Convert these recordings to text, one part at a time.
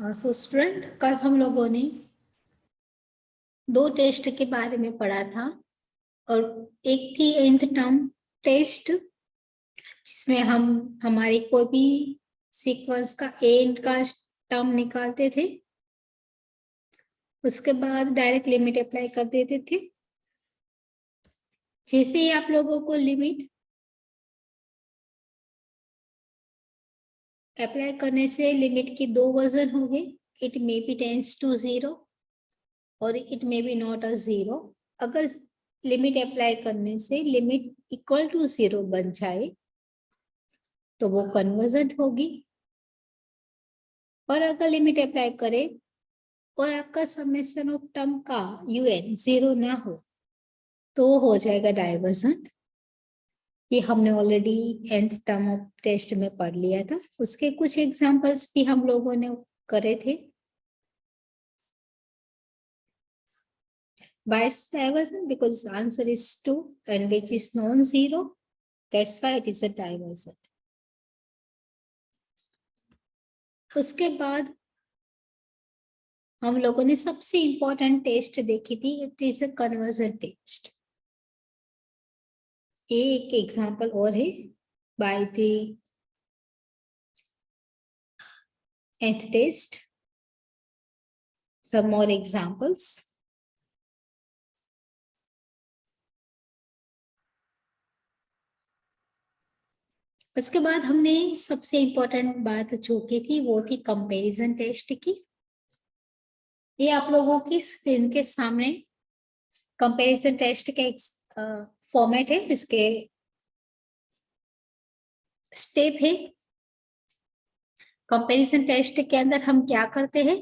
So student, कल हम लोगों ने दो टेस्ट के बारे में पढ़ा था और एक थी nth टर्म टेस्ट, जिसमें हम हमारी कोई भी सीक्वेंस का एंड का टर्म निकालते थे, उसके बाद डायरेक्ट लिमिट अप्लाई कर देते थे। जैसे ही आप लोगों को लिमिट अप्लाई करने से लिमिट की दो वर्जन हो गए, it may be tends to 0 और it may be not a 0। अगर लिमिट अप्लाई करने से लिमिट इक्वल टू 0 बन जाए तो वो कन्वर्जेंट होगी, और अगर लिमिट अप्लाई करे और आपका समेशन ऑफ टर्म का UN 0 ना हो तो हो जाएगा डाइवर्जेंट। ये हमने already nth term of test में पढ़ लिया था, उसके कुछ एग्जांपल्स भी हम लोगों ने करे थे। But it's divergent because answer is 2 and which is non-zero. That's why it is a divergent. उसके बाद हम लोगों ने सबसे इंपॉर्टेंट टेस्ट देखी थी, it is a convergence test. एक एग्जांपल और है by the nth test. some more examples. उसके बाद हमने सबसे इंपॉर्टेंट बात जो की थी वो थी कंपैरिजन टेस्ट की। ये आप लोगों की स्क्रीन के सामने कंपैरिजन टेस्ट का एक फॉर्मेट है, इसके स्टेप है। कंपैरिजन टेस्ट के अंदर हम क्या करते हैं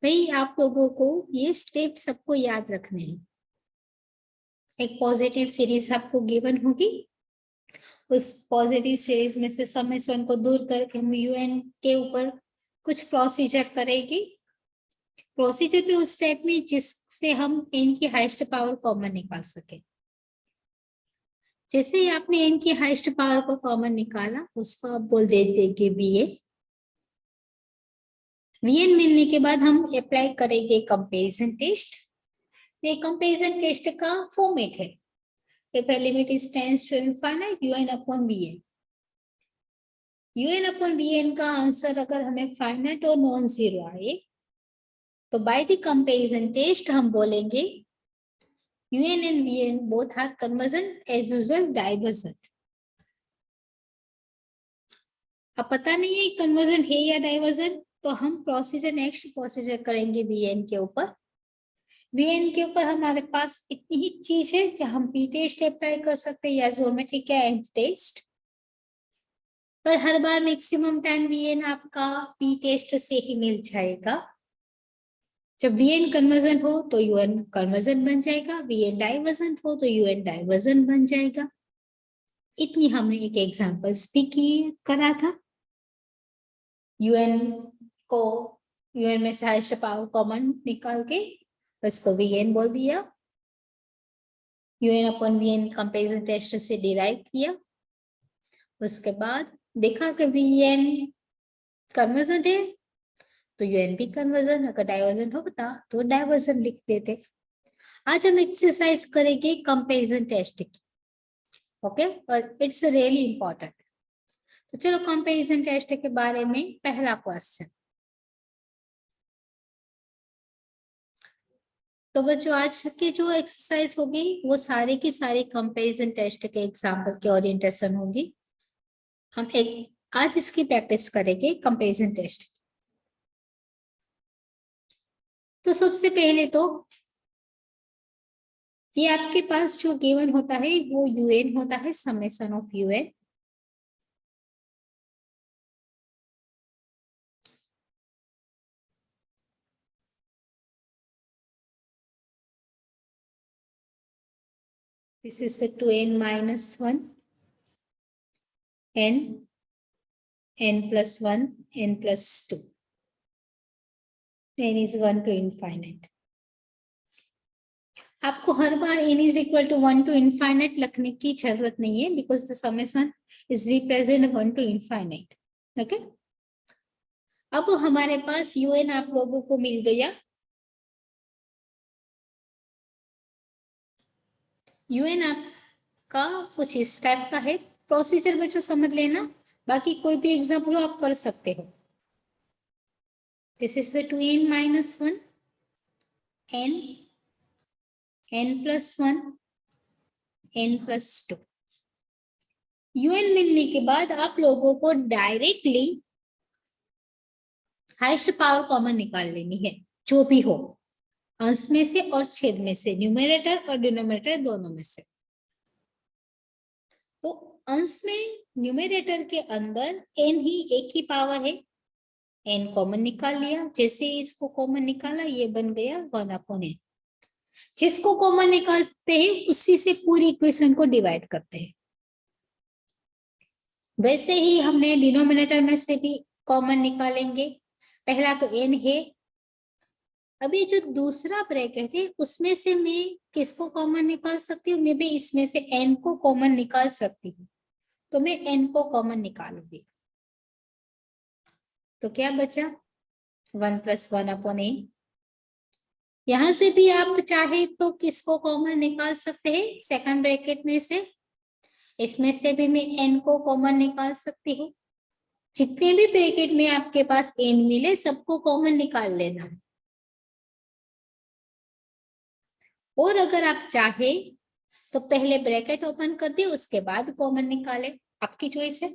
भाई, आप लोगों को ये स्टेप सबको याद रखने हैं। एक पॉजिटिव सीरीज आपको गिवन होगी, उस पॉजिटिव सीरीज में से समेशन को दूर करके हम UN के ऊपर कुछ प्रोसीजर करेगी। प्रोसीजर भी उस स्टेप में जिससे हम n की हाईएस्ट पावर कॉमन निकाल सके। जैसे ही आपने n की हाईएस्ट पावर को कॉमन निकाला, उसको आप बोल देंगे VN मिलने के बाद हम अप्लाई करेंगे कंपैरिजन टेस्ट। ये कंपैरिजन टेस्ट का फॉर्मेट है, if a limit is tends to infinite UN upon VN। UN upon VN का आंसर अगर हमें फाइनाइट और नॉन जीरो आए तो बाय द कंपैरिजन टेस्ट हम बोलेंगे UN and VN both are convergent, as usual divergent। अब पता नहीं है कन्वर्जेंट है या डाइवर्जेंट, तो हम प्रोसीजर नेक्स्ट प्रोसीजर करेंगे VN के ऊपर। VN के ऊपर हमारे पास इतनी ही चीज है कि हम P टेस्ट अप्लाई कर सकते हैं या ज्योमेट्री का nth टेस्ट, पर हर बार मैक्सिमम टाइम VN आपका P टेस्ट से ही मिल जाएगा। जब VN कन्वर्जन हो तो UN कन्वर्जन बन जाएगा, VN डाइवर्जेंट हो तो UN डाइवर्जेंट बन जाएगा। इतनी हमने एक एग्जांपल्स भी करा था। UN को UN में से हाईएस्ट पावर कॉमन निकाल के उसको VN बोल दिया, UN upon VN comparison test से डिराइव किया। उसके बाद देखा कि VN कन्वर्जेंट है तो UN भी कन्वर्जेंट, अगर डाइवर्जेंट होता तो डाइवर्जेंट लिख देते। आज हम एक्सरसाइज करेंगे कंपैरिजन टेस्ट की, ओके, और इट्स रियली इंपॉर्टेंट। तो चलो कंपैरिजन टेस्ट के बारे में पहला क्वेश्चन। तो बच्चों आज की जो एक्सरसाइज होगी वो सारी की सारी कंपैरिजन टेस्ट के एग्जाम्पल के ओरिएंटेशन होगी। हम आज इसकी प्रैक्टिस करेंगे कंपैरिजन टेस्ट। तो सबसे पहले तो ये आपके पास जो गिवन होता है वो UN होता है, summation of UN। This is a 2n minus 1 n plus 1 n plus 2, n is 1 to infinite। आपको हर बार n is equal to 1 to infinite लिखने की जरूरत नहीं है, because the summation is represent 1 to infinite, okay। अब हमारे पास यूएन आप लोगों को मिल गया। यूएन आपका कुछ इस टाइप का है। प्रोसीजर बच्चों समझ लेना, बाकी कोई भी एग्जाम्पल आप कर सकते हो। This is the 2n - 1 n + 1 n + 2। UN मिलने के बाद आप लोगों को डायरेक्टली हाईएस्ट पावर कॉमन निकाल लेनी है, जो भी हो, अंश में से और छेद में से, न्यूमरेटर और डिनोमिनेटर दोनों में से। तो अंश में न्यूमरेटर के अंदर n ही एक ही पावर है, n कॉमन निकाल लिया। जैसे इसको कॉमन निकाला, ये बन गया 1/n। जिसको कॉमन निकालते हैं उसी से पूरी इक्वेशन को डिवाइड करते हैं। वैसे ही हमने डिनोमिनेटर में से भी कॉमन निकालेंगे। पहला तो n है। अभी जो दूसरा ब्रैकेट है उसमें से मैं किसको कॉमन निकाल सकती हूँ? मैं भी इसमें से n को कॉमन निकाल सकती हूँ, तो मैं n को कॉमन निकालूंगी। तो क्या बचा? 1 + 1/n। यहां से भी आप चाहे तो किसको कॉमन निकाल सकते हैं? सेकंड ब्रैकेट में से। इसमें से भी मैं n को कॉमन निकाल सकती हूँ। जितने भी ब्रैकेट में आपके पास n मिले सबको कॉमन निकाल लेना है। और अगर आप चाहे तो पहले ब्रैकेट ओपन कर दे, उसके बाद कॉमन निकाले, आपकी चॉइस है।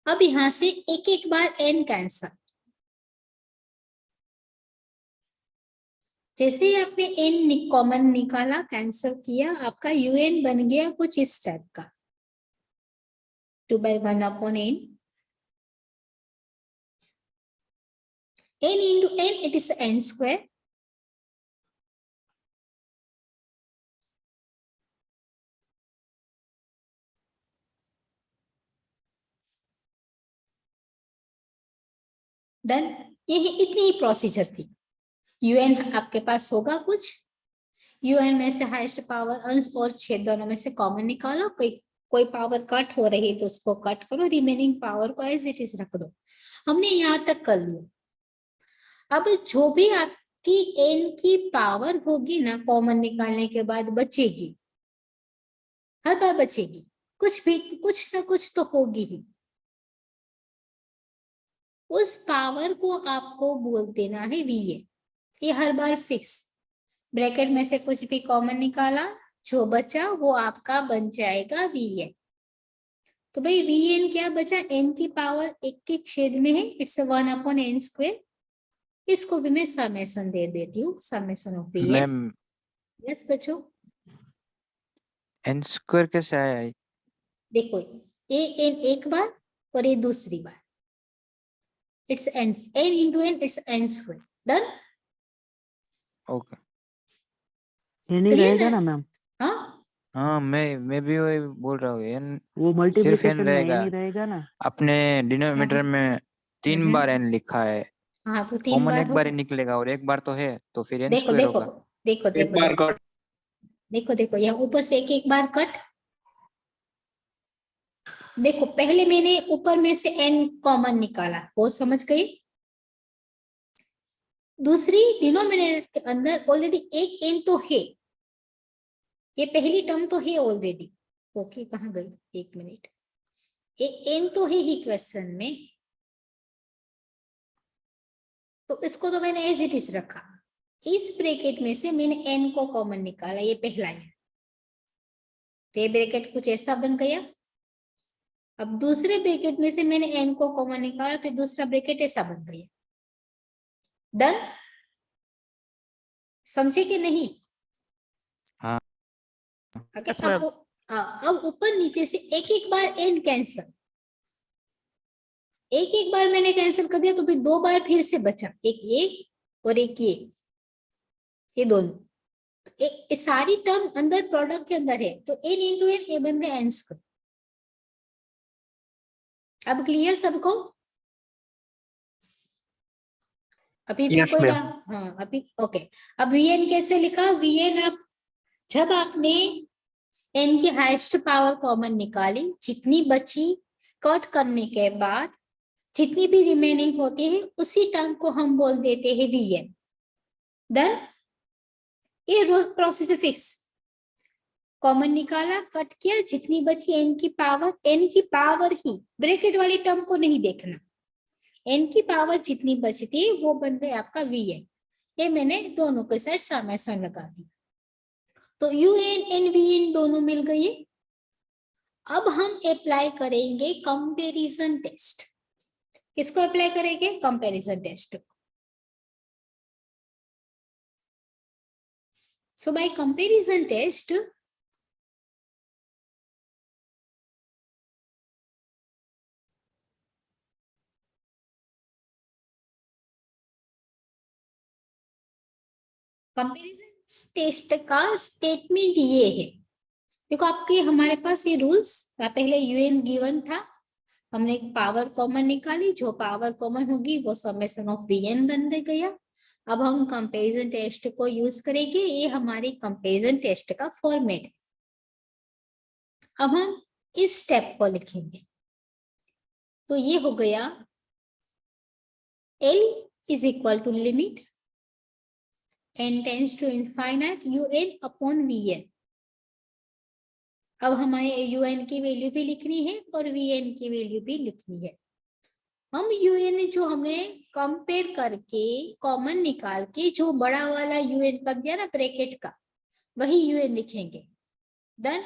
अब यहां से एक एक बार n कैंसल। जैसे ही आपने n कॉमन निकाला, कैंसल किया, आपका un बन गया कुछ इस टाइप का, 2/1/n। n into n, it is n square. Done. यही इतनी ही प्रोसीजर थी। यूएन आपके पास होगा कुछ, यूएन में से हाईएस्ट पावर अंश और छेद दोनों में से कॉमन निकालो। कोई पावर कट हो रही है तो उसको कट करो, रिमेनिंग पावर को एज इट इज रख दो। हमने यहाँ तक कर लिया। अब जो भी आपकी n की पावर होगी ना, कॉमन निकालने के बाद बचेगी, हर बार बचेगी, कुछ ना कुछ तो होगी ही। उस पावर को आपको बोल देना है वीएन। ये हर बार फिक्स। ब्रैकेट में से कुछ भी कॉमन निकाला, जो बचा वो आपका बन जाएगा वीएन। तो भाई वीएन क्या बचा? n की पावर 1 के छेद में है, इट्स 1/n²। इसको भी मैं समेशन दे देती हूँ, summation of VN. Ma'am yes बच्चों, n² कैसे आया? देखो ये n एक बार और ये दूसरी बार, it's n into n, it's n²। Done. Okay. ये नहीं रहेगा ना मैम? हाँ हाँ, मैं भी वही बोल रहा हूँ। n वो सिर्फ मल्टीप्लिकेशन n में ये रहेगा। नहीं रहेगा ना? अपने डिनोमिनेटर में 3 बार n लिखा है। हाँ, तो 3 कॉमन बार एक बार ही निकलेगा और एक बार तो है, तो फिर देखो n² देखो होगा। देखो एक बार देखो कट। देखो देखो, यहाँ ऊपर से एक एक बार कट। देखो पहले मैंने ऊपर में से n कॉमन निकाला, वो समझ गई। दूसरी डिनोमिनेटर के अंदर ऑलरेडी एक n तो है, ये पहली टर्म तो है ऑलरेडी। ओके, कहाँ गई? एक मिनट। एक n तो है ही क्वेश्चन में, तो इसको तो मैंने एज इट इज रखा। इस ब्रैकेट में से मैंने n को कॉमन निकाला, ये पहला है। तो ये ब्रैकेट कुछ ऐसा बन गया। अब दूसरे ब्रैकेट में से मैंने n को कॉमन निकाला, तो दूसरा ब्रैकेट ऐसा बन गया। डन। समझे कि नहीं? हाँ। Okay, Yes, ma'am. अब ऊपर नीचे से एक एक बार n कैंसल, एक एक बार मैंने कैंसिल कर दिया, तो फिर 2 बार फिर से बचा, एक ये और एक ये दोनों। ये सारी टर्म अंदर प्रोडक्ट के अंदर है, तो n into n, ये बन गया n²। अब क्लियर सबको? अभी भी Yes, कोई ma'am. बात? हाँ अभी ओके। अब वीएन कैसे लिखा? वीएन आप जब आपने n की हाईएस्ट पावर कॉमन निकाली, जितनी बची कट करने के बाद जितनी भी रिमेनिंग होती है उसी टर्म को हम बोल देते हैं Vn। डन। ये रोज प्रोसीजर फिक्स, कॉमन निकाला, कट किया, जितनी बची n की पावर ही, ब्रैकेट वाली टर्म को नहीं देखना, n की पावर जितनी बचती है वो बन गई आपका Vn। ये मैंने दोनों के साथ समेसन लगा दी, तो Un and Vn दोनों मिल गई। अब हम अप्लाई करेंगे कंपैरिजन टेस्ट। किसको अप्लाई करेंगे? Comparison test. So by comparison test comparison test का स्टेटमेंट ये है, देखो आपके हमारे पास ये रूल्स, पहले यूएन गिवन था, हमने एक पावर कॉमन निकाली, जो पावर कॉमन होगी वो समेशन ऑफ वीएन बन गया। अब हम कंपैरिजन टेस्ट को यूज करेंगे, ये हमारी कंपैरिजन टेस्ट का फॉर्मेट है। अब हम इस स्टेप को लिखेंगे, तो ये हो गया L is equal to limit n tends to infinite un upon Vn। अब हमारे un की वैल्यू भी लिखनी है और Vn की वैल्यू भी लिखनी है। हम un जो हमने कंपेयर करके कॉमन निकाल के जो बड़ा वाला un कर दिया ना ब्रैकेट का, वही un लिखेंगे। डन।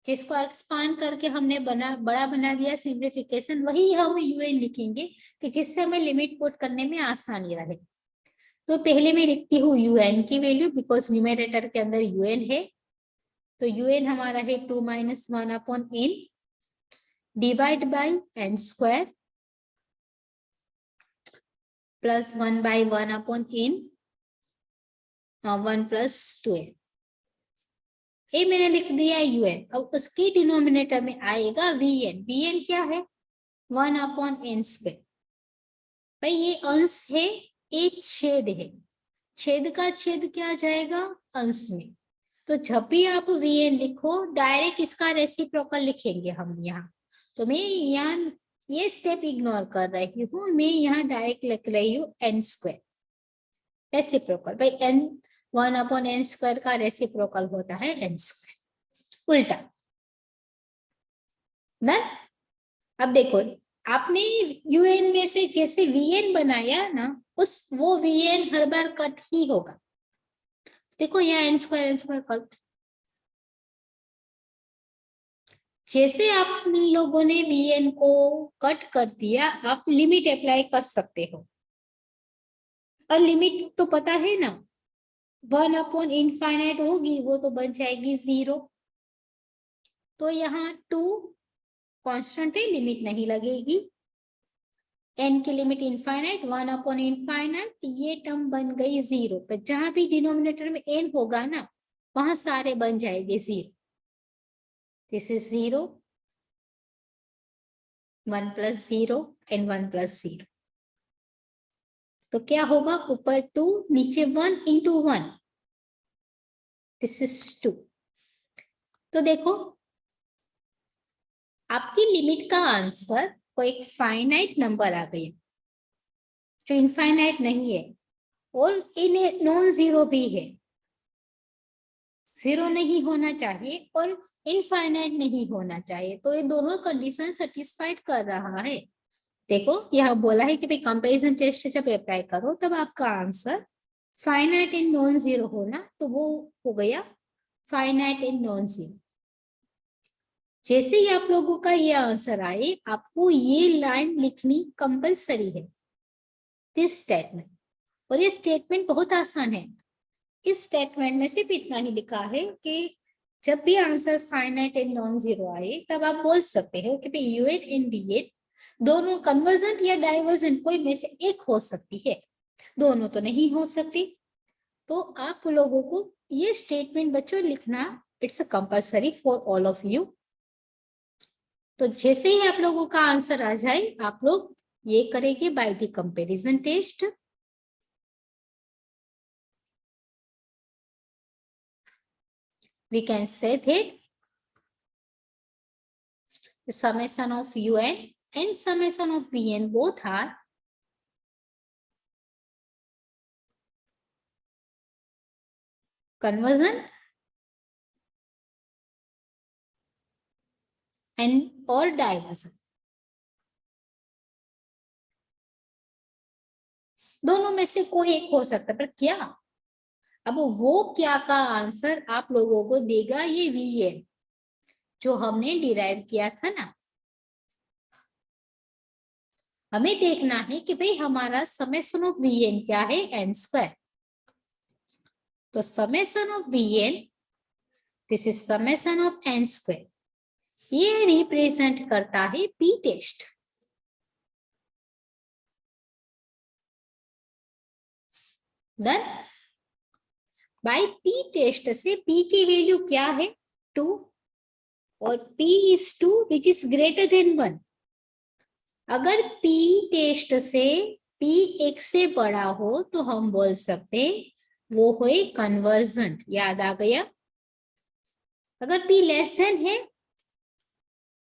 जिसको एक्सपांड करके हमने बड़ा बना दिया सिंप्लीफिकेशन, वही हम un लिखेंगे कि जिससे हमें लिमिट पुट करने में आसानी रहे। तो पहले मैं लिखती हूँ un की वैल्यू, बिकॉज न्यूमरेटर के अंदर un है, तो un हमारा है 2 - 1 upon n divide by n square plus 1 by 1 upon n 1 plus 2n। ये मैंने लिख दिया un। अब उसके डिनोमिनेटर में आएगा Vn। Vn क्या है? 1 अपॉन n स्क्वायर। भाई ये अंश है, एक छेद है, छेद का छेद क्या जाएगा? अंश में। तो जब भी आप Vn लिखो डायरेक्ट इसका रेसिप्रोकल लिखेंगे हम यहाँ। तो मैं यहाँ ये स्टेप इग्नोर कर रही हूँ, मैं यहाँ डायरेक्ट लिख रही हूँ n स्क्वायर रेसिप्रोकल। भाई n 1 अपॉन n स्क्वायर का रेसिप्रोकल होता है n स्क्वायर, उल्टा ना। अब देखो आपने un में से जैसे Vn बनाया ना, वो Vn हर बार कट ही होगा। देखो यहाँ n स्क्वायर कट, जैसे आप लोगों ने Vn को कट कर दिया, आप लिमिट अप्लाई कर सकते हो। और लिमिट तो पता है ना, 1 अपॉन इनफाइनाइट होगी वो तो बन जाएगी 0। तो यहाँ 2 कांस्टेंट है, लिमिट नहीं लगेगी। n की लिमिट इनफाइनाइट, 1 अपॉन इनफाइनाइट, ये टर्म बन गई 0। पर जहां भी डिनोमिनेटर में n होगा ना, वहां सारे बन जाएंगे 0। This is 0, 1 plus 0 and 1 plus 0। तो क्या होगा? ऊपर 2 नीचे 1 इंटू 1, दिस इज 2। तो देखो आपकी लिमिट का आंसर को एक फाइनाइट नंबर आ गया जो इनफाइनाइट नहीं है, और इन नॉन जीरो भी है। 0 नहीं होना चाहिए और इनफाइनाइट नहीं होना चाहिए, तो ये दोनों कंडीशन सेटिस्फाइड कर रहा है। देखो यहाँ बोला है कि भाई कंपैरिजन टेस्ट जब अप्लाई करो तब आपका answer finite and non zero होना, तो वो हो गया फाइनाइट एंड नॉन जीरो। जैसे ही आप लोगों का ये आंसर आए, आपको ये लाइन लिखनी कंपलसरी है, दिस स्टेटमेंट। और ये स्टेटमेंट बहुत आसान है। इस स्टेटमेंट में सिर्फ इतना ही लिखा है कि जब भी answer finite and non zero आए तब आप बोल सकते हो कि भाई यूएन एंड वीएन दोनों कन्वर्जेंट या डाइवर्जेंट कोई में से एक हो सकती है, दोनों तो नहीं हो सकती। तो आप लोगों को ये स्टेटमेंट बच्चों लिखना it's compulsory for all of you. तो जैसे ही आप लोगों का आंसर आ जाए, आप लोग ये करेंगे by the comparison test. We can say that the summation of un and summation of Vn both are conversion and or diversion. दोनों में से कोई एक हो सकता है, पर क्या? अब वो क्या का आंसर आप लोगों को देगा ये Vn जो हमने डिराइव किया था ना। हमें देखना है कि भाई हमारा समेशन ऑफ Vn क्या है, n स्क्वायर। तो summation of Vn, this is summation of n square, ये रिप्रेजेंट करता है P test. Then by P test से p की वैल्यू क्या है, 2, और p is 2 which is greater than 1। अगर p टेस्ट से p 1 से बड़ा हो तो हम बोल सकते वो है कन्वर्जेंट। याद आ गया? अगर p लेस देन है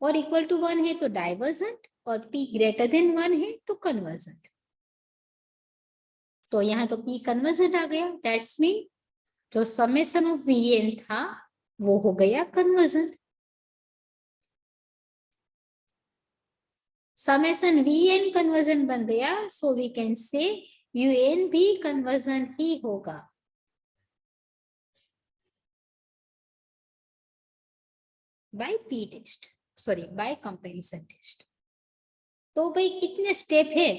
और इक्वल टू 1 है तो डाइवर्जेंट, और p ग्रेटर देन 1 है तो कन्वर्जेंट। तो यहाँ तो p कन्वर्जेंट आ गया, दैट्स मीन जो समेशन ऑफ Vn था वो हो गया कन्वर्जेंट। समेशन Vn कन्वर्जन बन गया, so we can say Un भी कन्वर्जन ही होगा। By P test, sorry by comparison test. तो भाई कितने स्टेप है?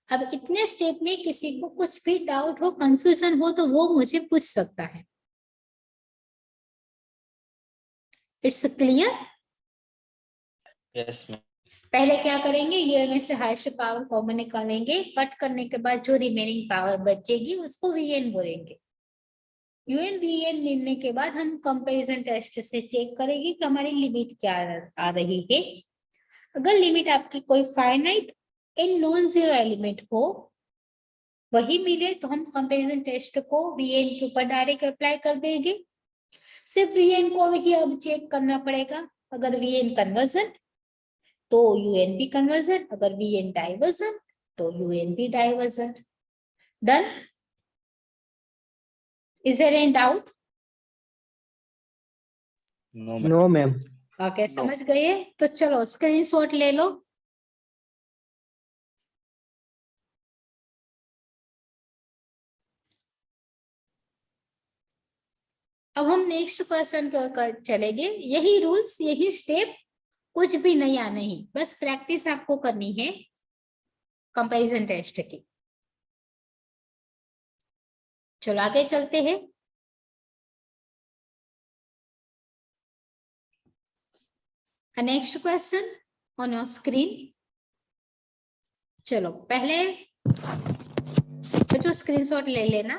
अब इतने स्टेप में किसी को कुछ भी डाउट हो, कंफ्यूजन हो तो वो मुझे पूछ सकता है। It's clear? Yes ma'am. पहले क्या करेंगे, यूएमए से हाईएस्ट पावर कॉमन निकालेंगे, कट करने के बाद जो रिमेनिंग पावर बचेगी उसको वीएन बोलेंगे। यूएन वीएन मिलने के बाद हम कंपैरिजन टेस्ट से चेक करेंगे कि हमारी लिमिट क्या आ रही है। अगर लिमिट आपकी कोई finite in non zero element हो वही मिले तो हम कंपैरिजन टेस्ट को वीएन के ऊपर डायरेक्ट अप्लाई कर देंगे। सिर्फ वीएन को ही अब चेक करना पड़ेगा। अगर वीएन कन्वर्जन तो यूएन भी कन्वर्जन, अगर वीएन डाइवर्जन तो यूएन भी divergence. Done? Is there any doubt? No ma'am. Okay, समझ गए? तो चलो स्क्रीनशॉट ले लो। अब हम नेक्स्ट क्वेश्चन को चलेंगे। यही रूल्स, यही स्टेप, कुछ भी नया नहीं, बस प्रैक्टिस आपको करनी है कंपैरिजन टेस्ट की। चलो आगे चलते हैं। Next question on your screen. चलो पहले बच्चों स्क्रीनशॉट ले लेना।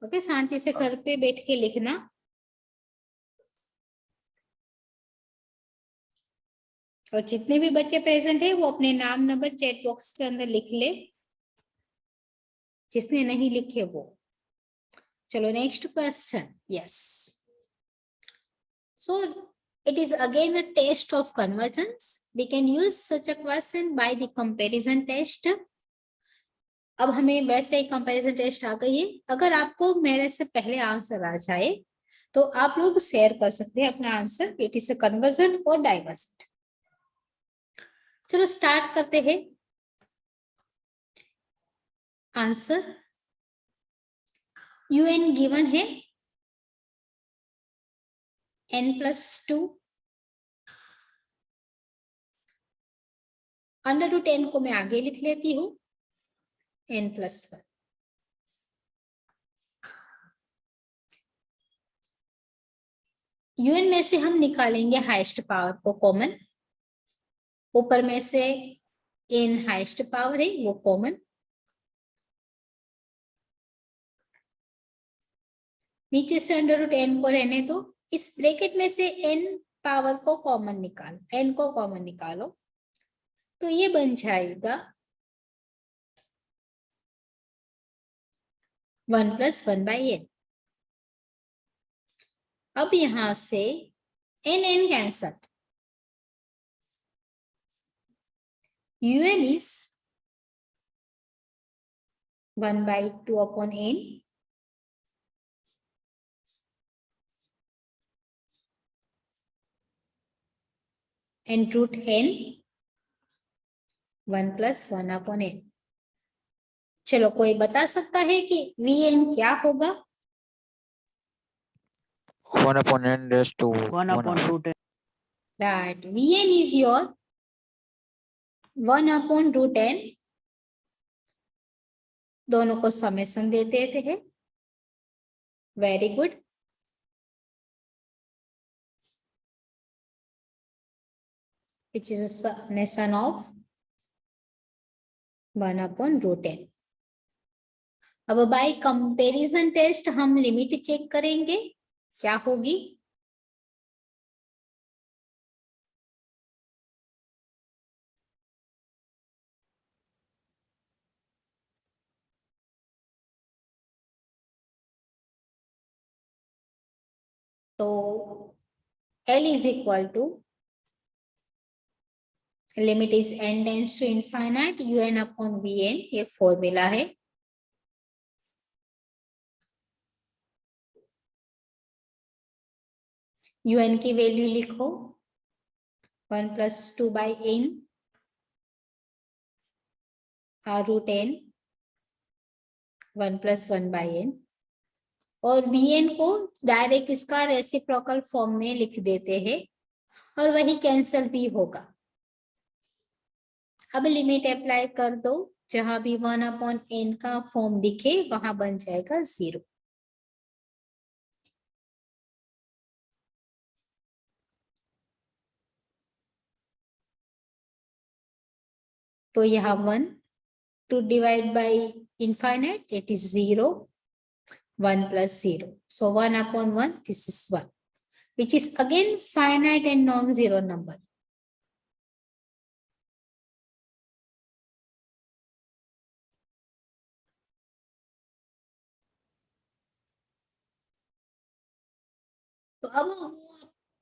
ओके, शांति से घर पे बैठ के लिखना। और जितने भी बच्चे प्रेजेंट है वो अपने नाम नंबर चैट बॉक्स के अंदर लिख ले, जिसने नहीं लिखे वो। चलो next question. Yes, so it is again a test of convergence. We can use such a question by the comparison test. अब हमें वैसे ही कंपैरिजन टेस्ट आ गई है। अगर आपको मेरे से पहले आंसर आ जाए तो आप लोग शेयर कर सकते हैं अपना answer, it is a conversion और डाइवर्जन। चलो स्टार्ट करते हैं। आंसर यूएन गिवन है n+2 √10 को मैं आगे लिख लेती हूँ n+1। यूएन में से हम निकालेंगे हाईएस्ट पावर को कॉमन। ऊपर में से n हाईएस्ट पावर है वो कॉमन, नीचे से √n को रहने दो। इस ब्रैकेट में से n पावर को कॉमन निकालो, n को कॉमन निकालो तो ये बन जाएगा 1+1/n। अब यहां से n cancel, un is 1/2/n and root n 1 + 1/n। चलो कोई बता सकता है कि vn क्या होगा? 1/n raised to 1/√n. Right, vn is your 1/√n। दोनों को समेशन दे देते हैं। Very good. which is a summation of 1/√n। अब बाय कंपैरिजन टेस्ट हम लिमिट चेक करेंगे, क्या होगी? तो L is equal to limit is n tends to infinite un/vn, ये फॉर्मूला है। un की वैल्यू लिखो 1 + 2/n √n 1 + 1/n, और vn को डायरेक्ट इसका रेसिप्रोकल फॉर्म में लिख देते हैं और वही कैंसिल भी होगा। अब लिमिट अप्लाई कर दो, जहां भी 1/n का फॉर्म दिखे वहां बन जाएगा 0। तो यहाँ 1 to divide by infinite, it is 0, 1 + 0. So 1/1, this is 1, which is again finite and non-zero number. तो अब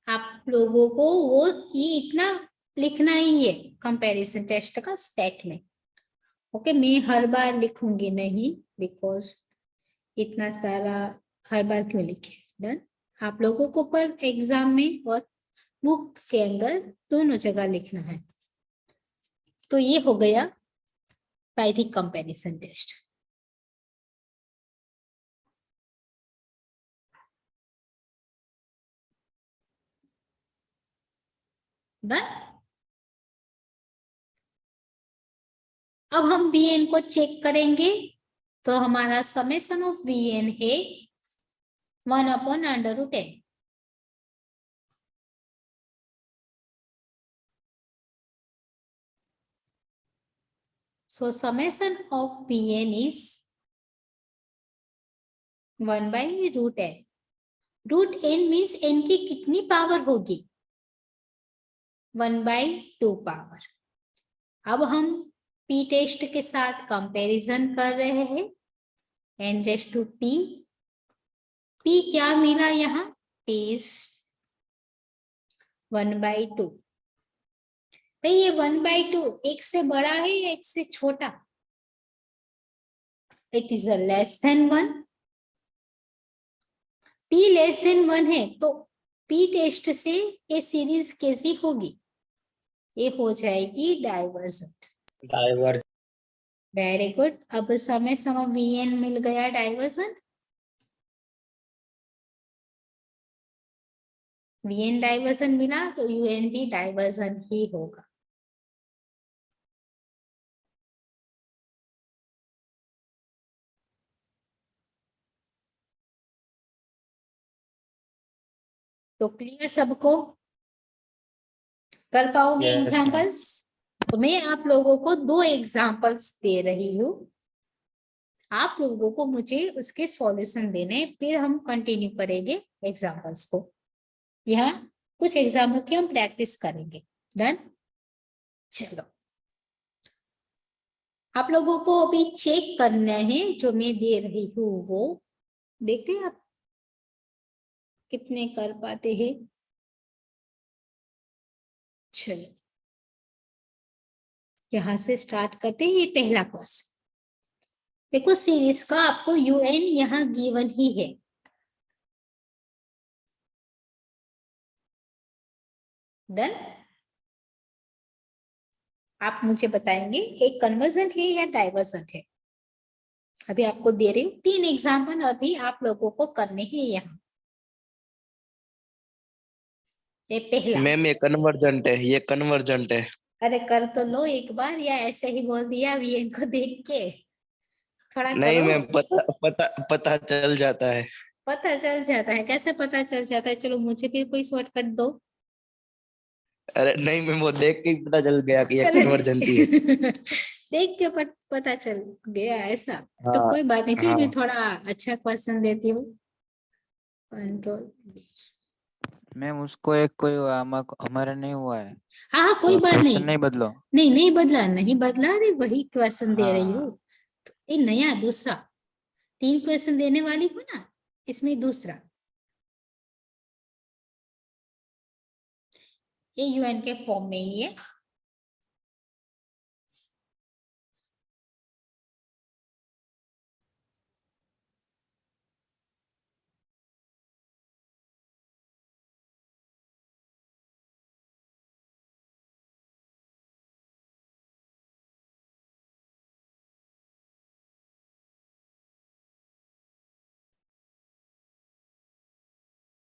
आप लोगों को वो ये इतना लिखना ही है कंपैरिजन टेस्ट का स्टेटमेंट। ओके, मैं हर बार लिखूंगी नहीं, बिकॉज इतना सारा हर बार क्यों लिखे। डन। आप लोगों को पर एग्जाम में और बुक के अंदर दोनों जगह लिखना है। तो ये हो गया by the comparison test. Done. अब हम vn को चेक करेंगे, तो हमारा समेशन ऑफ vn है 1/√n। So summation of vn is 1/√n। Root n means n की कितनी पावर होगी? 1/2 पावर। अब हम p टेस्ट के साथ कंपैरिजन कर रहे हैं, n raise to p। p क्या मिला यहाँ? p is 1/2। भाई ये 1/2 एक से बड़ा है या एक से छोटा? It is less than 1। p less than 1 है तो p टेस्ट से ये सीरीज कैसी होगी? ये हो जाएगी डाइवर्जेंट। Very good. अब समय vn मिल गया डाइवर्जेंट। vn डाइवर्जेंट मिला तो un भी डाइवर्जेंट ही होगा। तो क्लियर सबको? कर पाओगे एग्जांपल्स? तो मैं आप लोगों को 2 एग्जांपल्स दे रही हूँ, आप लोगों को मुझे उसके सॉल्यूशन देने, फिर हम कंटिन्यू करेंगे एग्जांपल्स को। यहाँ कुछ एग्जाम्पल की हम प्रैक्टिस करेंगे। डन। चलो, आप लोगों को अभी चेक करना है जो मैं दे रही हूँ, वो देखते हैं आप कितने कर पाते हैं। चलो, यहाँ से स्टार्ट करते हैं। ये पहला क्वेश्चन देखो, सीरीज का आपको यूएन यहाँ गिवन ही है। देन आप मुझे बताएंगे एक कन्वर्जेंट है या डाइवर्जेंट है। अभी आपको दे रही हूँ 3 एग्जाम्पल, अभी आप लोगों को करने हैं यहाँ। ये पहला, मैम ये कन्वर्जेंट है, ये कन्वर्जेंट है। अरे कर तो लो एक बार, या ऐसे ही बोल दिया वीएन को देख के। खड़ा नहीं करो। मैम, पता पता पता चल जाता है। पता चल जाता है? कैसे पता चल जाता है? चलो मुझे भी कोई शॉर्टकट दो। अरे नहीं मैम, वो देख के ही पता चल गया कि ये अरे कन्वर्जेंट ही है। देख के पता चल गया ऐसा? तो हाँ कोई बात नहीं, चलो हाँ। मैं थोड़ा अच्छा क्वेश्चन देती हूँ। कंट्रोल। मैम उसको एक कोई हमारा नहीं हुआ है हाँ हाँ, कोई तो बात क्वेश्चन नहीं। नहीं बदलो। नहीं नहीं बदला, नहीं बदला, अरे वही क्वेश्चन दे रही हूँ। हाँ तो ये नया दूसरा 3 क्वेश्चन देने वाली हूँ ना, इसमें दूसरा ये यूएन के फॉर्म में ही है।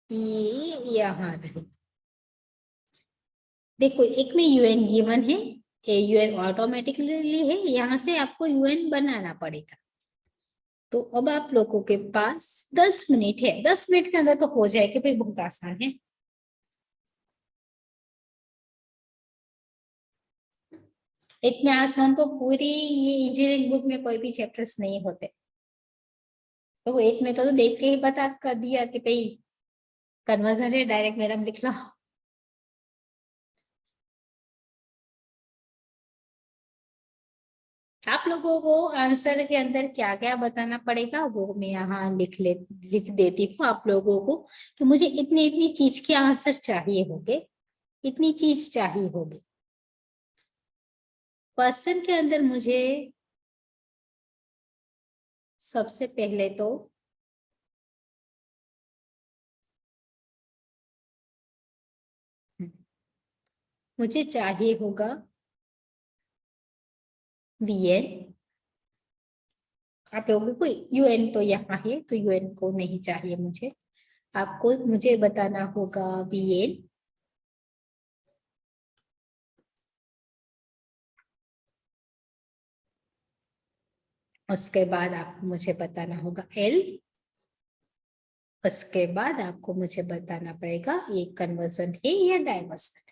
ये यहाँ रही। देखो एक में यूएन गिवन है, ये यूएन ऑटोमेटिकली है, यहाँ से आपको यूएन बनाना पड़ेगा। तो अब आप लोगों के पास 10 मिनट है, 10 मिनट के अंदर तो हो जाएगा भाई, बहुत आसान है। इतने आसान तो पूरी ये इंजीनियरिंग बुक में कोई भी चैप्टर्स नहीं होते। तो एक ने तो देख के ही पता कर दिया कि भाई कन्वर्जन है, डायरेक्ट मैडम लिख लो। आप लोगों को आंसर के अंदर क्या क्या बताना पड़ेगा वो मैं यहाँ लिख देती हूँ आप लोगों को, कि मुझे इतनी इतनी चीज के आंसर चाहिए होंगे, इतनी चीज चाहिए होगी। क्वेश्चन के अंदर मुझे सबसे पहले तो मुझे चाहिए होगा वीएन। आप लोगों को यूएन तो यहाँ है तो यूएन को नहीं चाहिए मुझे, आपको मुझे बताना होगा वीएन। उसके बाद आपको मुझे बताना होगा एल। उसके बाद आपको मुझे बताना पड़ेगा ये कन्वर्जन है या डाइवर्जन।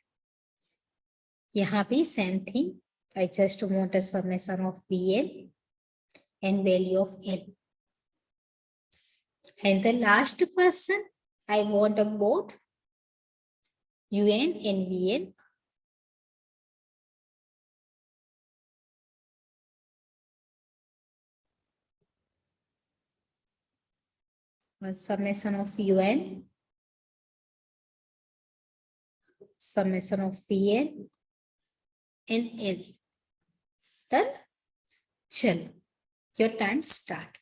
यहाँ भी same thing, I just want a summation of Vn and value of L. And the last question, I want both UN and Vn. A summation of UN, summation of Vn and L. Done? Chalo, your time start.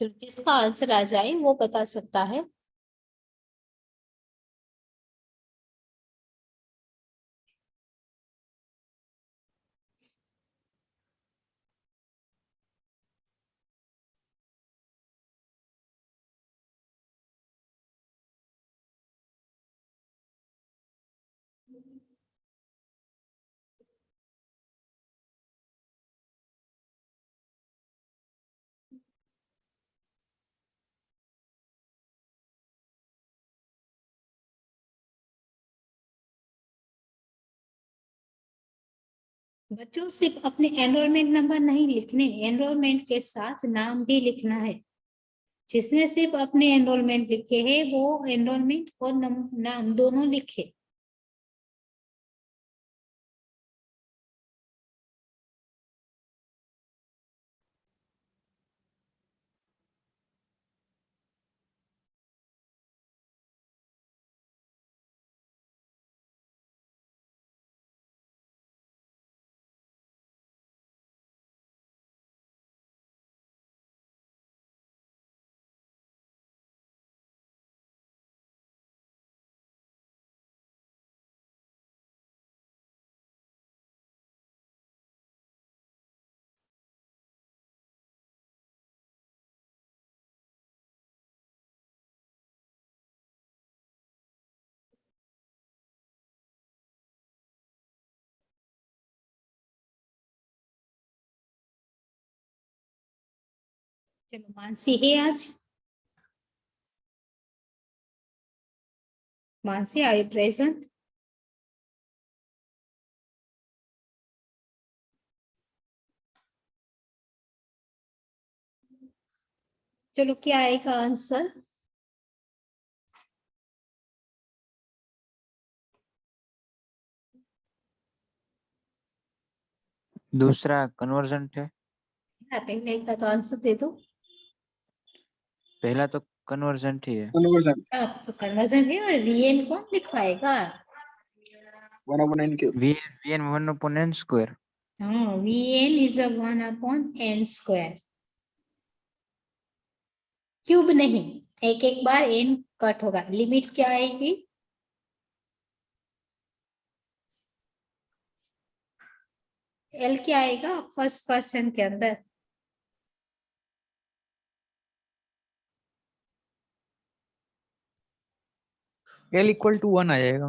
तो किसका answer आ जाए वो बता सकता है। बच्चों सिर्फ अपने एनरोलमेंट नंबर नहीं लिखने, एनरोलमेंट के साथ नाम भी लिखना है। जिसने सिर्फ अपने एनरोलमेंट लिखे हैं वो एनरोलमेंट और नाम दोनों लिखे। चलो मानसी है आज? Mansi, are you present? चलो क्या आएगा आंसर? दूसरा कन्वर्जेंट है। पहले का तो आंसर दे दो। पहला तो कन्वर्जेंट ही है। तो कन्वर्जन है और वीएन कौन लिखवाएगा? 1/n cube. Vn 1/n square। हाँ, VN is a 1/n square. Cube नहीं, एक एक बार एन कट होगा। लिमिट क्या आएगी? एल क्या आएगा फर्स्ट पर्सन के अंदर? L equal to 1 आ जाएगा।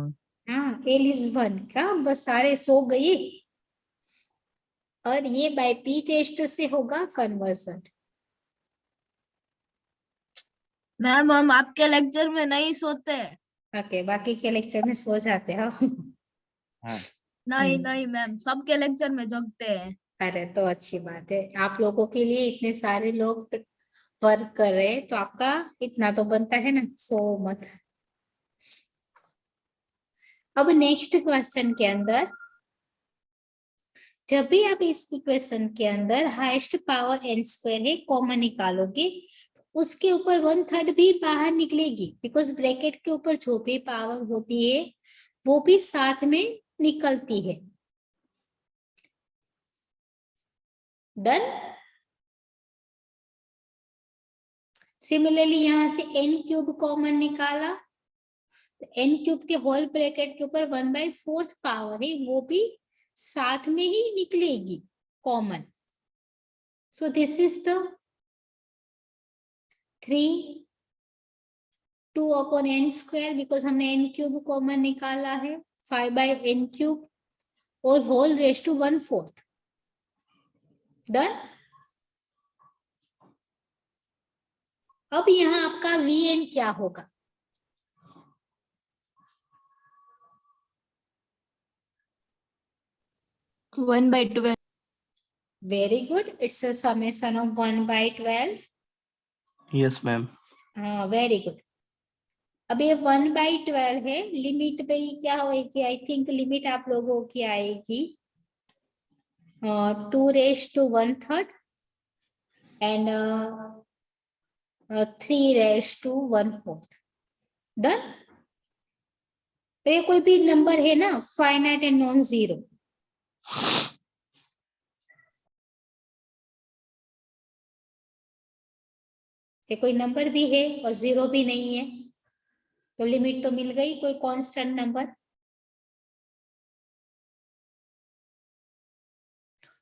हाँ, एल इज 1 का। बस सारे सो गए। और ये बाय पी टेस्ट से होगा कन्वर्जन। मैम हम आपके लेक्चर में नहीं सोते। ओके, बाकी के लेक्चर में सो जाते हो? हाँ। नहीं नहीं मैम, सबके लेक्चर में जगते हैं। अरे तो अच्छी बात है। आप लोगों के लिए इतने सारे लोग वर्क कर रहे हैं तो आपका इतना तो बनता है ना, सो मत। अब नेक्स्ट क्वेश्चन के अंदर जब भी आप इस इक्वेशन के अंदर हाईएस्ट पावर n स्क्वायर है कॉमन निकालोगे, उसके ऊपर 1/3 भी बाहर निकलेगी, बिकॉज ब्रैकेट के ऊपर जो भी पावर होती है वो भी साथ में निकलती है। डन। सिमिलरली यहां से n क्यूब कॉमन निकाला, n क्यूब के होल ब्रैकेट के ऊपर 1/4 पावर है वो भी साथ में ही निकलेगी common. So this is the 3 2/n square, because हमने n क्यूब कॉमन निकाला है, 5/n क्यूब और होल रेज टू 1/4। डन। अब यहाँ आपका Vn क्या होगा? One by 12। Very good, it's a summation of 1/12। Yes ma'am. हाँ, वेरी गुड। अब ये 1/12 है। लिमिट पे क्या होगी? आई थिंक लिमिट आप लोगों की आएगी 2 raise to 1/3 and 3 raise to 1/4। Done. ये कोई भी नंबर है ना, फाइनाइट एंड नॉन जीरो। ये कोई नंबर भी है और जीरो भी नहीं है, तो लिमिट तो मिल गई, कोई कांस्टेंट नंबर।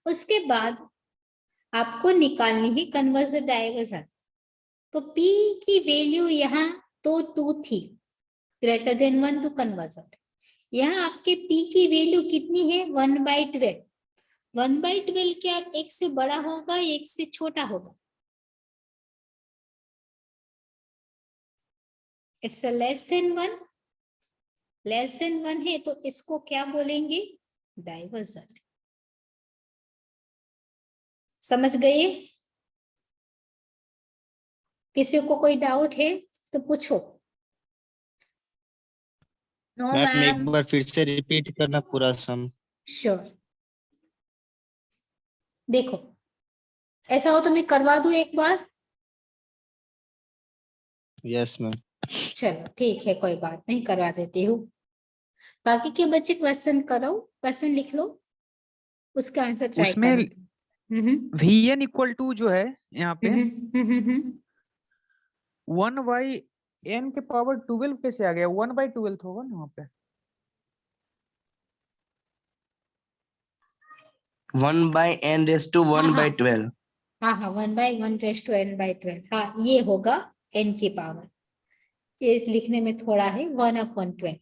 उसके बाद आपको निकालनी है कन्वर्जन डाइवर्जन। तो P की वैल्यू यहाँ तो 2 थी, ग्रेटर देन 1 टू कन्वर्जन। यहाँ आपके p की वैल्यू कितनी है 1/12। 1/12 क्या एक से बड़ा होगा या एक से छोटा होगा? It's less than 1। Less than 1 है तो इसको क्या बोलेंगे? डाइवर्जेंट। समझ गए? किसी को कोई डाउट है तो पूछो। नो मैम एक मैम। बार फिर से रिपीट करना पूरा सम। श्योर। देखो ऐसा हो तो मैं करवा दूं एक बार। Yes ma'am. चलो ठीक है, कोई बात नहीं, करवा देती हूँ। बाकी के बच्चे क्वेश्चन करो, क्वेश्चन लिख लो, उसका आंसर ट्राई उसमें करो। VN इक्वल टू जो है यहाँ पे 1/n के पावर 12 कैसे आ गया? 1/12 होगा ना वहाँ पे। 1/n⁻²1/12। हाँ हाँ 1/1n/12। हाँ ये होगा n की पावर। ये लिखने में थोड़ा है 1/12।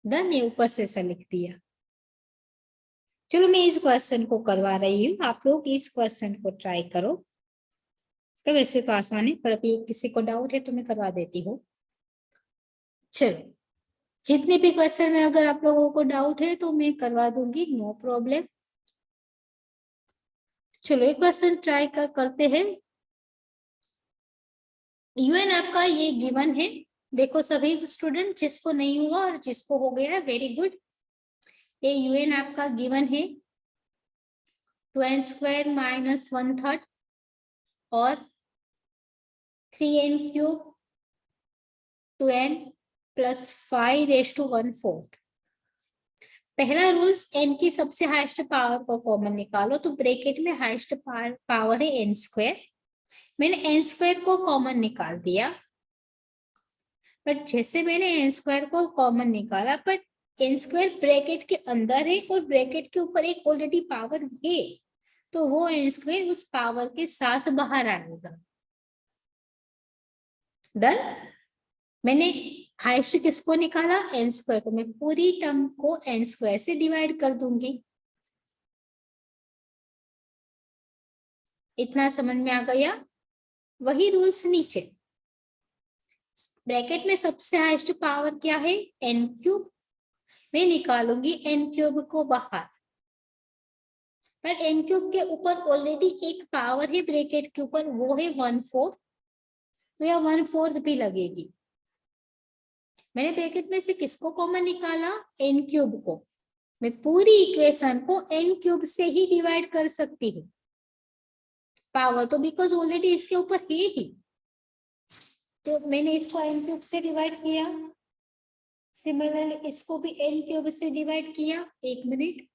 डन, ये ऊपर से ऐसा लिख दिया। चलो मैं इस क्वेश्चन को करवा रही हूँ, आप लोग इस क्वेश्चन को ट्राई करो। तो वैसे तो आसान है, पर अभी किसी को डाउट है तो मैं करवा देती हूँ। चलो जितने भी क्वेश्चन में अगर आप लोगों को डाउट है तो मैं करवा दूंगी, नो प्रॉब्लम। चलो एक क्वेश्चन ट्राई करते हैं। यूएन आपका ये गिवन है, देखो सभी स्टूडेंट, जिसको नहीं हुआ और जिसको हो गया है वेरी गुड। ये यूएन आपका गिवन है 2n² - 1/3 और 3n³ 2n + 5⁴ पहला रूल्स n की सबसे हाईएस्ट पावर को कॉमन निकालो, तो ब्रैकेट में हाईएस्ट पावर है n²। मैंने n² को कॉमन निकाल दिया, बट जैसे मैंने n² को कॉमन निकाला, बट n² ब्रैकेट के अंदर है और ब्रैकेट के ऊपर एक ऑलरेडी पावर है, तो वो n² उस पावर के साथ बाहर आएगा। डन। मैंने हाईएस्ट किसको निकाला? n², तो मैं पूरी टर्म को n² से डिवाइड कर दूंगी। इतना समझ में आ गया? वही रूल्स नीचे, ब्रैकेट में सबसे हाईएस्ट पावर क्या है? n³। मैं निकालूंगी n³ को बाहर, पर n³ के ऊपर ऑलरेडी एक पावर है ब्रैकेट के ऊपर, वो है 1/4, तो यह 1/4 भी लगेगी। मैंने ब्रैकेट में से किसको कॉमन निकाला? n³ को। मैं पूरी इक्वेशन को n³ से ही डिवाइड कर सकती हूँ, पावर तो बिकॉज ऑलरेडी इसके ऊपर है ही, तो मैंने इसको n³ से डिवाइड किया। सिमिलरली इसको भी n³ से डिवाइड किया। एक minute,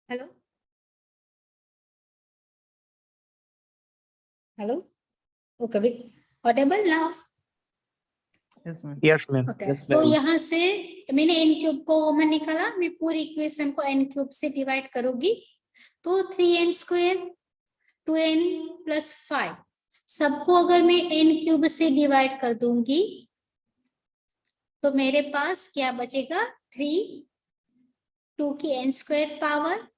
hello hello, okay, Audible now? Yes ma'am. Yes ma'am. Okay, तो यहाँ से मैंने n³ को कॉमन निकाला, मैं पूरी इक्वेशन को n³ से डिवाइड करूंगी, तो 3n², 2n + 5 सबको अगर मैं n³ से डिवाइड कर दूंगी तो मेरे पास क्या बचेगा? 3, 2 की n² पावर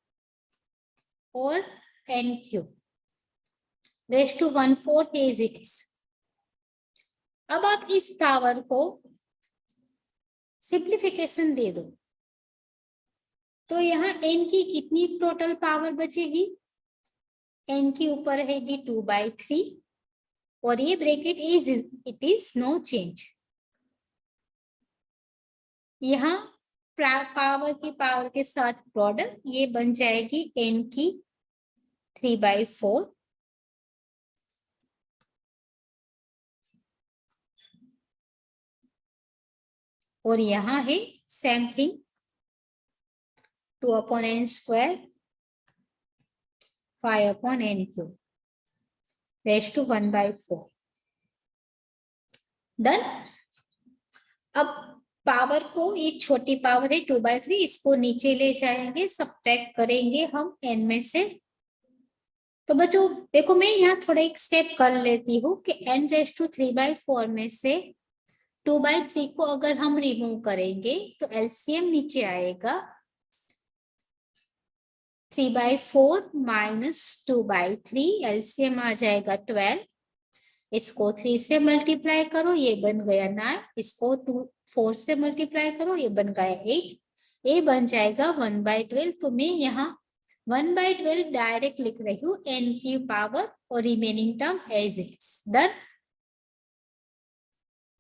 और n³ raise to 1/4 as it is. अब आप इस पावर को सिंप्लीफिकेशन दे दो, तो यहाँ n की कितनी टोटल पावर बचेगी? n की ऊपर रहेगी 2/3 और ये bracket it is no change. यहाँ पावर के साथ प्रोडक्ट ये बन जाएगी n की 3/4 और यहाँ है same thing 2/n² 5/n³ raise to 1/4 done. अब पावर को, ये छोटी पावर है 2/3, इसको नीचे ले जाएंगे, सब्ट्रैक्ट करेंगे हम n में से। तो बच्चों देखो मैं यहाँ थोड़ा एक स्टेप कर लेती हूँ कि n⁻³ में से 2/3 को अगर हम रिमूव करेंगे तो एलसीएम नीचे आएगा 3/4 - 2/3, एलसीएम आ जाएगा 12। इसको 3 से मल्टीप्लाई करो, ये बन गया 9। इसको 4 से मल्टीप्लाई करो, ये बन गया 8। ये बन जाएगा 1/12। तो मैं यहाँ 1/12 डायरेक्ट लिख रही हूँ n की पावर और remaining term as it is. Done.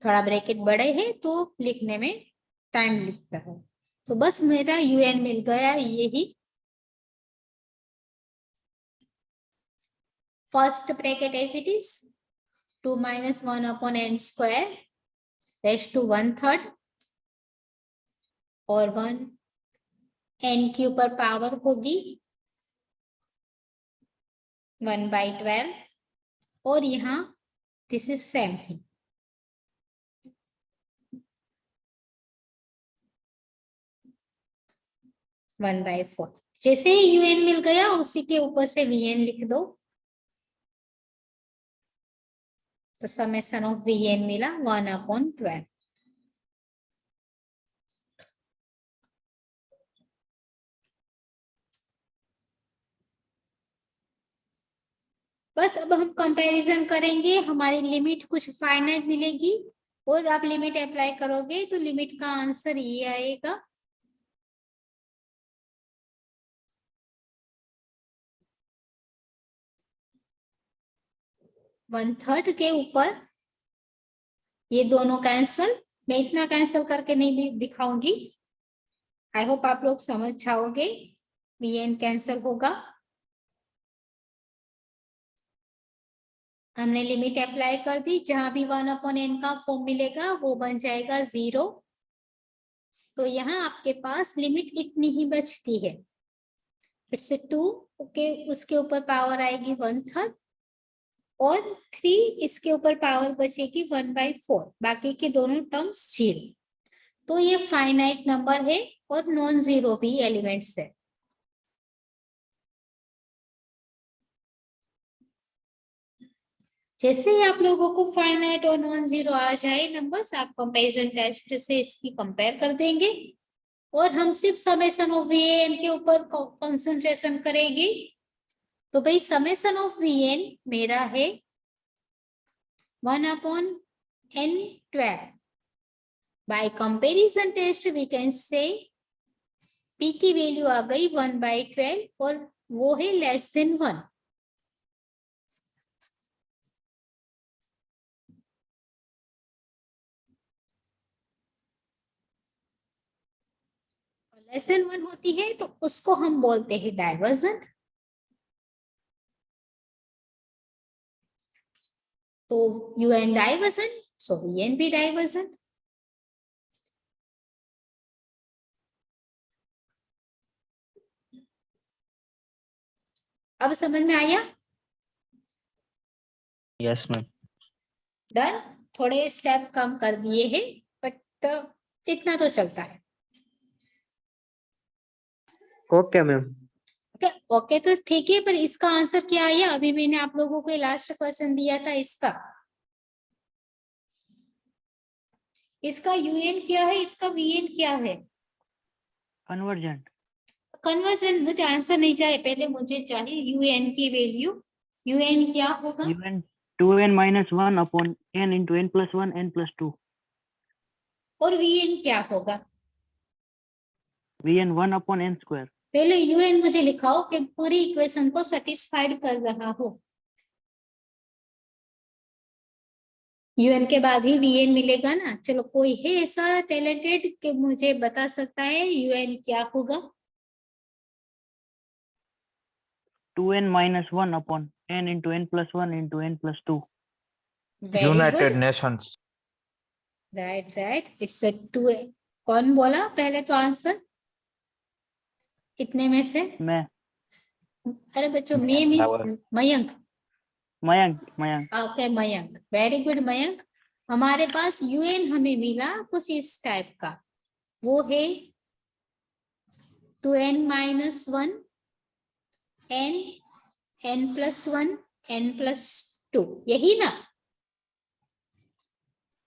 थोड़ा ब्रैकेट बड़े हैं तो लिखने में टाइम लगता है। तो बस मेरा un मिल गया, यही first bracket as it is 2 - 1/n² raise to 1/3 और 1 n के ऊपर पावर होगी 1/12 और यहाँ this is same thing. One by 4। जैसे ही un मिल गया उसी के ऊपर से vn लिख दो, तो समेशन ऑफ vn मिला 1/12। बस अब हम कंपैरिजन करेंगे, हमारी लिमिट कुछ फाइनाइट मिलेगी और आप लिमिट अप्लाई करोगे तो लिमिट का आंसर ये आएगा। वन थर्ड के ऊपर ये दोनों कैंसल, मैं इतना कैंसल करके नहीं भी दिखाऊंगी। आई होप आप लोग समझ जाओगे। vn कैंसल होगा, हमने लिमिट अप्लाई कर दी, जहां भी 1/n का फॉर्म मिलेगा वो बन जाएगा 0। तो यहाँ आपके पास लिमिट इतनी ही बचती है, इट्स 2। ओके, उसके ऊपर पावर आएगी 1/3 और 3 इसके ऊपर पावर बचेगी 1/4, बाकी के दोनों टर्म्स 0। तो ये फाइनाइट नंबर है और नॉन जीरो भी एलिमेंट्स है। जैसे ही आप लोगों को फाइनाइट और नॉन जीरो आ जाए नंबर्स, आप कंपैरिजन टेस्ट से इसकी कंपेयर कर देंगे और हम सिर्फ समेशन ऑफ vn के ऊपर कंसंट्रेशन करेंगे। तो भाई समेशन ऑफ vn मेरा है 1/n12। By comparison test we can say p की वैल्यू आ गई 1/12 और वो है लेस देन 1। लेस देन 1 होती है तो उसको हम बोलते हैं डाइवर्जन। तो un डाइवर्जन, सो vn भी डाइवर्जन। अब समझ में आया? Yes ma'am. डन। थोड़े स्टेप कम कर दिए हैं बट इतना तो चलता है। Okay ma'am. ओके तो ठीक है, पर इसका आंसर क्या आया? अभी मैंने आप लोगों को लास्ट क्वेश्चन दिया था, इसका un क्या है, इसका vn क्या है? कन्वर्जन। कन्वर्जन मुझे आंसर नहीं चाहिए, पहले मुझे चाहिए un की वैल्यू। un क्या होगा? un 2n minus 1 upon n into n plus 1 n plus 2. और Vn क्या होगा? Vn 1 upon n square. पहले Un मुझे लिखाओ कि पूरी इक्वेशन को सेटिस्फाइड कर रहा हो। Un के बाद ही Vn मिलेगा ना। चलो कोई है ऐसा टैलेंटेड कि मुझे बता सकता है Un क्या होगा? 2n minus 1 upon n into n plus 1 into n plus 2. Very United good, Nations. Right right, it's a 2। कौन बोला पहले तो आंसर इतने में से? मैं अरे बच्चों, M means Mayank. Mayank okay Mayank, very good Mayank. हमारे पास यूएन हमें मिला कुछ इस टाइप का, वो है 2n minus 1 n n plus 1 n plus 2, यही ना?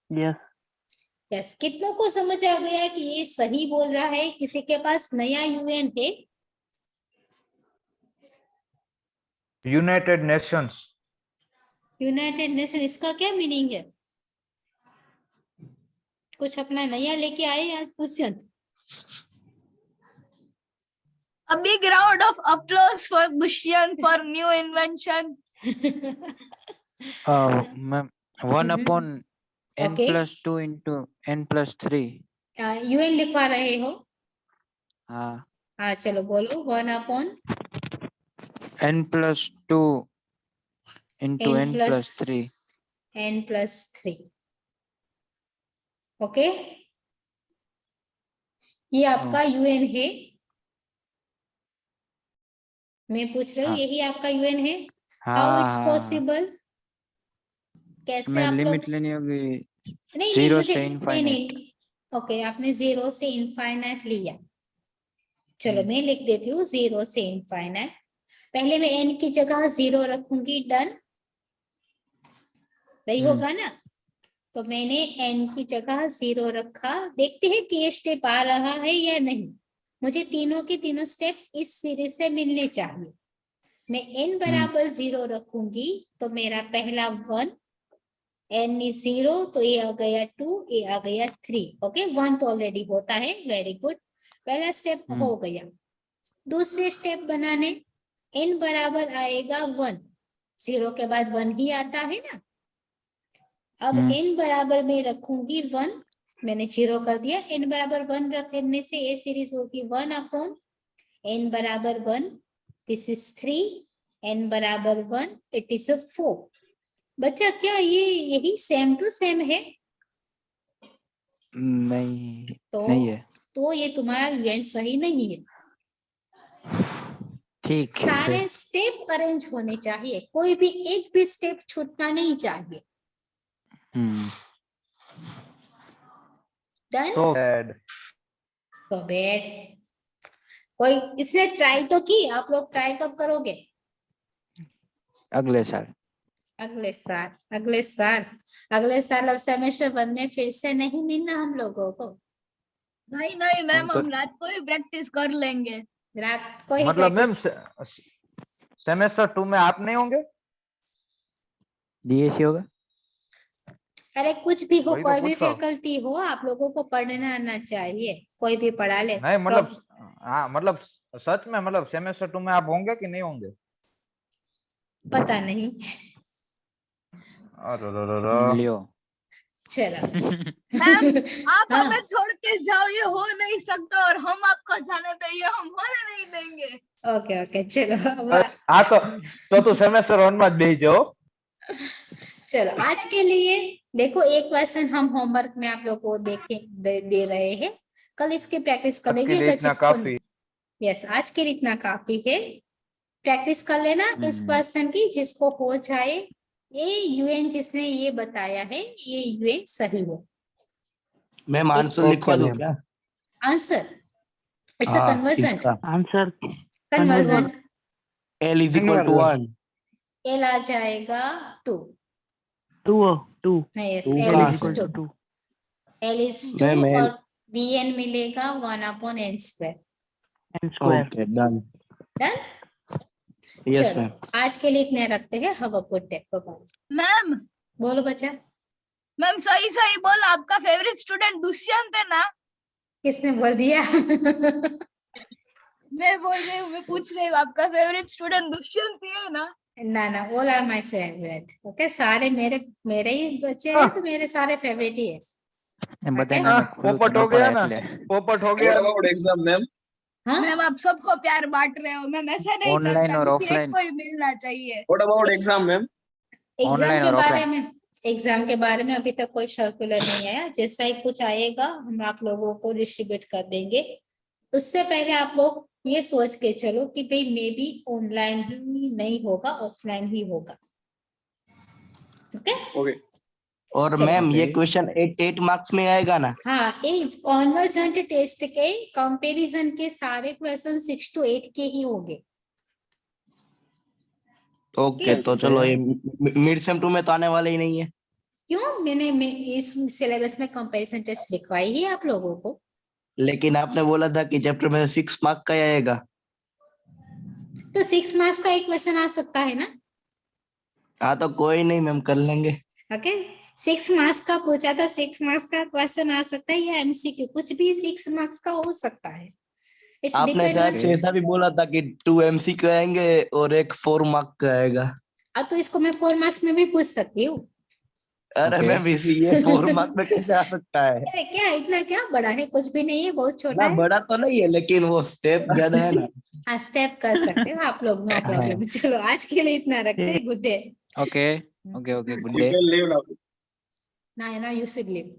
यस यस, कितनों को समझ आ गया कि ये सही बोल रहा है? किसी के पास नया यूएन है? United Nations. यूनाइटेड नेशन, इसका क्या मीनिंग है? कुछ अपना नया लेके आए आज Dushyant? A big round of applause for Dushyant for new invention. Ma'am 1 upon n Okay. plus 2 into n plus 3. UN लिखवा रहे हो? हाँ, हाँ चलो बोलो, 1 upon n plus 2 into n plus 3. n plus 3। Okay, ये आपका यूएन है। मैं पूछ रही हूँ, हाँ। यही आपका यूएन है? हाउ इट्स हाँ, पॉसिबल? कैसे मैं आप लोग? लिमिट लेनी होगी नहीं 0 मुझे से नहीं इनफाइनाइट। नहीं, ओके आपने 0 से इनफाइनाइट लिया। चलो मैं लिख देती हूँ 0 से इनफाइनाइट। पहले मैं n की जगह 0 रखूंगी, डन वही होगा ना? तो मैंने n की जगह 0 रखा। देखते हैं कि ये स्टेप आ रहा है या नहीं। मुझे तीनों के तीनों स्टेप इस सीरीज से मिलने चाहिए। मैं n बराबर 0 रखूंगी तो मेरा पहला 1, n इज 0 तो ये आ गया 2, ये आ गया 3। ओके, 1 तो ऑलरेडी होता है, वेरी गुड, पहला स्टेप हो गया। दूसरे स्टेप बनाने, n बराबर आएगा 1, 0 के बाद 1 ही आता है ना। अब n बराबर में रखूंगी 1, मैंने 0 कर दिया। n बराबर 1 रखने से ये सीरीज होगी 1 अपॉन n बराबर 1, दिस इज 3, n बराबर 1, इट इज 4। बच्चा क्या ये यही सेम टू सेम है? नहीं, तो नहीं है। तो ये तुम्हारा यूएन सही नहीं है। ठीक है सारे स्टेप अरेंज होने चाहिए, कोई भी एक भी स्टेप छूटना नहीं चाहिए। डन? So bad. तो बैड। कोई इसने ट्राई तो की? आप लोग ट्राई कब करोगे? अगले साल। अगले साल, अगले साल, अगले साल। अब सेमेस्टर 1 में फिर से नहीं मिलना हम लोगों को। नहीं नहीं मैम, तो- हम रात को ही प्रैक्टिस कर लेंगे। रात को ही मतलब मैम practice- सेमेस्टर 2 में आप नहीं होंगे? डीएससी होगा। अरे कुछ भी हो, वही तो कोई भी पूछ रहा हूँ। फैकल्टी हो, आप लोगों को पढ़ना आना चाहिए, कोई भी पढ़ा ले। नहीं मतलब हाँ मतलब सच में, मतलब सेमेस्टर 2 में आप होंगे कि नहीं होंगे? पता नहीं। अरे लियो। चलो मैम आप हाँ, हमें छोड़ के जाओ, ये हो नहीं सकता, और हम आपको जाने देंगे, हम होने नहीं देंगे। ओके ओके चलो हाँ तो तू सेमेस्टर 1 में बेच जाओ। चलो आज के लिए देखो, एक क्वेश्चन हम होमवर्क में आप लोग को दे रहे हैं। कल इसकी प्रैक्टिस कर आज के लेंगे लिए अगर इतना जिसको काफी। यस, आज के लिए इतना काफी है। प्रैक्टिस कर लेना इस क्वेश्चन की, जिसको हो जाए ये यूएन जिसने ये बताया है ये यूएन सही हो। मैम आंसर लिखवा दो क्या? आंसर, इट्स अ हाँ, कन्वर्जन। इसका answer conversion L is equal to 1। L आ जाएगा 2। 2 यस, 2 एल कहाँ इज से? 2, एल इज 2 मैम L। और bn मिलेगा 1 upon n square. n square. Okay done. Done? Yes चलो, मैम। आज के लिए इतने रखते हैं। Have a good day, bye bye. Ma'am बोलो बच्चा। मैम सही सही बोल, आपका फेवरेट स्टूडेंट दुष्यंत है ना? किसने बोल दिया? मैं बोल रही हूँ, मैं पूछ रही हूँ, आपका फेवरेट स्टूडेंट दुष्यंत ही है ना? ना ना, all are my favourite. Okay, सारे मेरे ही बच्चे हैं तो मेरे सारे फेवरेट ही है। એમ બધાને हाँ, મેં ખુલ્લું તો પોપટ ન हो गया પડાય ना, એટલે पोपट हो गया। Exam ma'am? हाँ, मैम आप सबको प्यार बांट रहे हो मैम, ऐसा नहीं Online चलता, और किसी एक offline? को ही मिलना चाहिए। What about exam ma'am? Exam Online के और बारे offline? में, एग्जाम के बारे में अभी तक कोई सर्कुलर नहीं आया। जैसा ही कुछ आएगा हम आप लोगों को डिस्ट्रीब्यूट कर देंगे। उससे पहले आप लोग ये सोच के चलो कि भाई मे बी ऑनलाइन ही नहीं होगा, ऑफलाइन ही होगा। Okay okay. और चलो। मैम ये Okay. क्वेश्चन 8 मार्क्स में आएगा ना? हाँ, इस कॉन्वर्जेंट टेस्ट के कंपैरिजन के सारे क्वेश्चन 6 to 8 के ही होंगे। Okay, Yes. तो चलो ये मिड सेम 2 में तो आने वाले ही नहीं है। क्यों? मैंने इस सिलेबस में कंपैरिजन टेस्ट लिखवाई ही आप लोगों को। लेकिन आपने बोला था कि चैप्टर में 6 मार्क का ही आएगा। तो 6 मार्क्स का एक क्वेश्चन आ सकता है ना। हाँ तो कोई नहीं मैम, कर लेंगे। ओके, 6 मार्क्स का पूछा था, 6 मार्क्स का क्वेश्चन आ सकता है, या एमसीक्यू कुछ भी 6 मार्क्स का हो सकता है। इट्स आपने डिपेंड शायद ऑन। से ऐसा भी बोला था कि 2 एमसीक्यू आएंगे और एक 4 मार्क का आएगा। तो इसको मैं 4 मार्क्स में भी पूछ सकती हूँ। अरे Okay. मैम इसी ये 4 मार्क में कैसे आ सकता है? क्या इतना क्या बड़ा है? कुछ भी नहीं है, बहुत छोटा ना है। बड़ा तो नहीं है, लेकिन वो स्टेप ज्यादा है ना। हाँ, स्टेप कर सकते हो आप लोग, नो प्रॉब्लम। चलो आज के लिए इतना रखते हैं। Good day. Okay. Okay. Good you day. Can leave now. ना यू शुड लीव।